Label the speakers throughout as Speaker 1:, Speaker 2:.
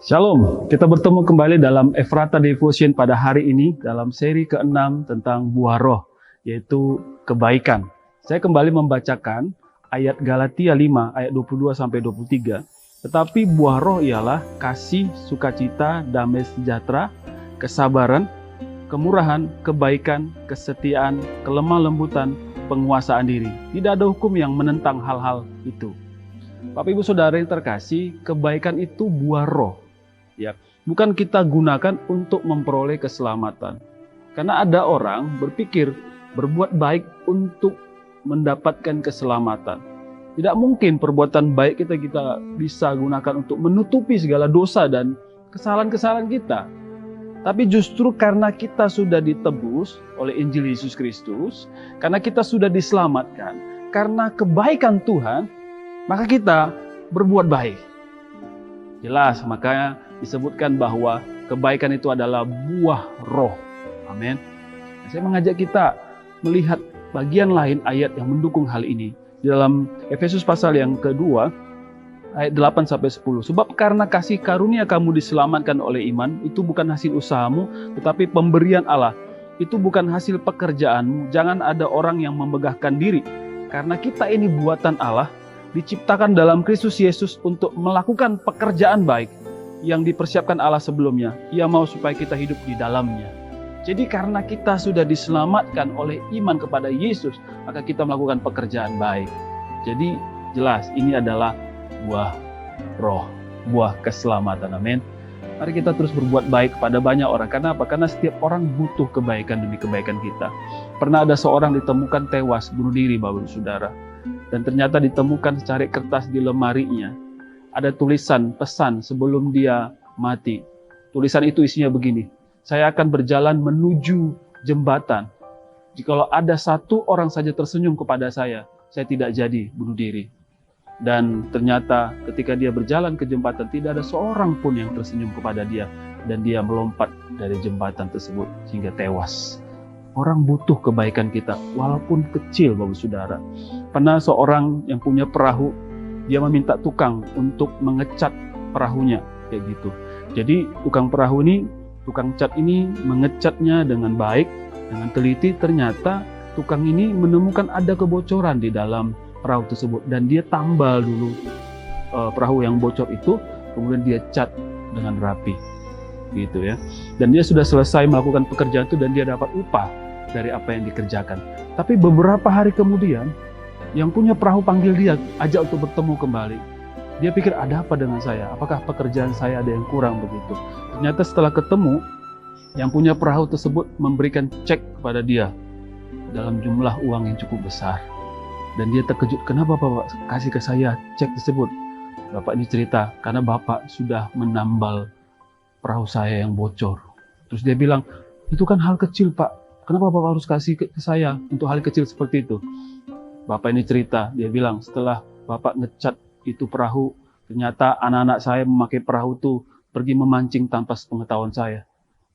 Speaker 1: Shalom, kita bertemu kembali dalam Ephrata Devotion pada hari ini dalam seri ke-6 tentang buah roh, yaitu kebaikan. Saya kembali membacakan ayat Galatia 5 ayat 22-23. Tetapi buah roh ialah kasih, sukacita, damai sejahtera, kesabaran, kemurahan, kebaikan, kesetiaan, kelemah lembutan, penguasaan diri. Tidak ada hukum yang menentang hal-hal itu. Bapak Ibu Saudara yang terkasih, kebaikan itu buah roh. Ya, bukan kita gunakan untuk memperoleh keselamatan. Karena ada orang berpikir berbuat baik untuk mendapatkan keselamatan. Tidak mungkin perbuatan baik kita bisa gunakan untuk menutupi segala dosa dan kesalahan-kesalahan kita. Tapi justru karena kita sudah ditebus oleh Injil Yesus Kristus, karena kita sudah diselamatkan, karena kebaikan Tuhan, maka kita berbuat baik. Jelas, makanya disebutkan bahwa kebaikan itu adalah buah roh. Amin. Saya mengajak kita melihat bagian lain ayat yang mendukung hal ini. Di dalam Efesus pasal yang kedua, ayat 8-10. Sebab karena kasih karunia kamu diselamatkan oleh iman, itu bukan hasil usahamu, tetapi pemberian Allah. Itu bukan hasil pekerjaanmu. Jangan ada orang yang membegahkan diri. Karena kita ini buatan Allah, diciptakan dalam Kristus Yesus untuk melakukan pekerjaan baik yang dipersiapkan Allah sebelumnya. Ia mau supaya kita hidup di dalamnya. Jadi karena kita sudah diselamatkan oleh iman kepada Yesus, maka kita melakukan pekerjaan baik. Jadi jelas ini adalah buah roh, buah keselamatan. Amin. Mari kita terus berbuat baik kepada banyak orang. Karena apa? Karena setiap orang butuh kebaikan demi kebaikan kita. Pernah ada seorang ditemukan tewas bunuh diri, Bapak Ibu Saudara. Dan ternyata ditemukan secari kertas di lemarinya. Ada tulisan pesan sebelum dia mati. Tulisan itu isinya begini. Saya akan berjalan menuju jembatan. Jikalau ada satu orang saja tersenyum kepada saya tidak jadi bunuh diri. Dan ternyata ketika dia berjalan ke jembatan, tidak ada seorang pun yang tersenyum kepada dia. Dan dia melompat dari jembatan tersebut sehingga tewas. Orang butuh kebaikan kita, walaupun kecil, Bapak Saudara. Pernah seorang yang punya perahu, dia meminta tukang untuk mengecat perahunya, kayak gitu. Jadi tukang cat ini mengecatnya dengan baik, dengan teliti. Ternyata tukang ini menemukan ada kebocoran di dalam perahu tersebut, dan dia tambal dulu perahu yang bocor itu, kemudian dia cat dengan rapi, gitu ya. Dan dia sudah selesai melakukan pekerjaan itu dan dia dapat upah dari apa yang dikerjakan. Tapi beberapa hari kemudian, yang punya perahu panggil dia, ajak untuk bertemu kembali. Dia pikir, ada apa dengan saya? Apakah pekerjaan saya ada yang kurang begitu? Ternyata setelah ketemu, yang punya perahu tersebut memberikan cek kepada dia dalam jumlah uang yang cukup besar. Dan dia terkejut, kenapa Bapak kasih ke saya cek tersebut? Bapak ini cerita, karena Bapak sudah menambal perahu saya yang bocor. Terus dia bilang, itu kan hal kecil Pak. Kenapa Bapak harus kasih ke saya untuk hal kecil seperti itu? Bapak ini cerita, dia bilang setelah Bapak ngecat itu perahu, ternyata anak-anak saya memakai perahu itu pergi memancing tanpa sepengetahuan saya.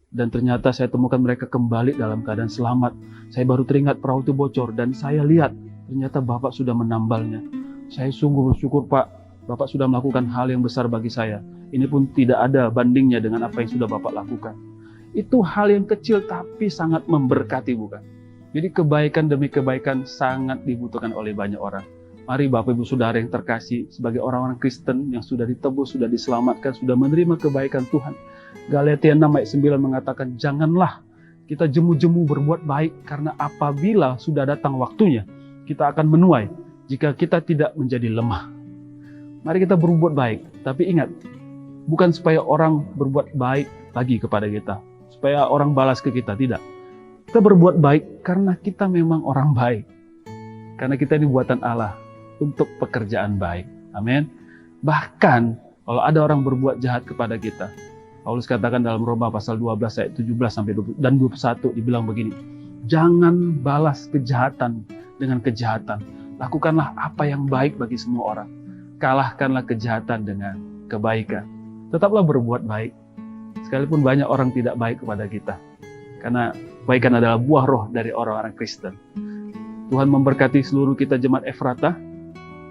Speaker 1: Dan ternyata saya temukan mereka kembali dalam keadaan selamat. Saya baru teringat perahu itu bocor dan saya lihat ternyata Bapak sudah menambalnya. Saya sungguh bersyukur Pak, Bapak sudah melakukan hal yang besar bagi saya. Ini pun tidak ada bandingnya dengan apa yang sudah Bapak lakukan. Itu hal yang kecil tapi sangat memberkati, bukan? Jadi kebaikan demi kebaikan sangat dibutuhkan oleh banyak orang. Mari Bapak Ibu Saudara yang terkasih, sebagai orang-orang Kristen yang sudah ditebus, sudah diselamatkan, sudah menerima kebaikan Tuhan. Galatia 6 ayat 9 mengatakan, janganlah kita jemu-jemu berbuat baik, karena apabila sudah datang waktunya, kita akan menuai jika kita tidak menjadi lemah. Mari kita berbuat baik, tapi ingat, bukan supaya orang berbuat baik lagi kepada kita, supaya orang balas ke kita, tidak. Kita berbuat baik karena kita memang orang baik. Karena kita ini buatan Allah untuk pekerjaan baik. Amin. Bahkan kalau ada orang berbuat jahat kepada kita, Paulus katakan dalam Roma pasal 12 ayat 17-20 dan 21 dibilang begini, jangan balas kejahatan dengan kejahatan. Lakukanlah apa yang baik bagi semua orang. Kalahkanlah kejahatan dengan kebaikan. Tetaplah berbuat baik, sekalipun banyak orang tidak baik kepada kita. Karena kebaikan adalah buah roh dari orang-orang Kristen. Tuhan memberkati seluruh kita jemaat Ephrata.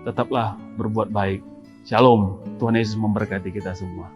Speaker 1: Tetaplah berbuat baik. Shalom. Tuhan Yesus memberkati kita semua.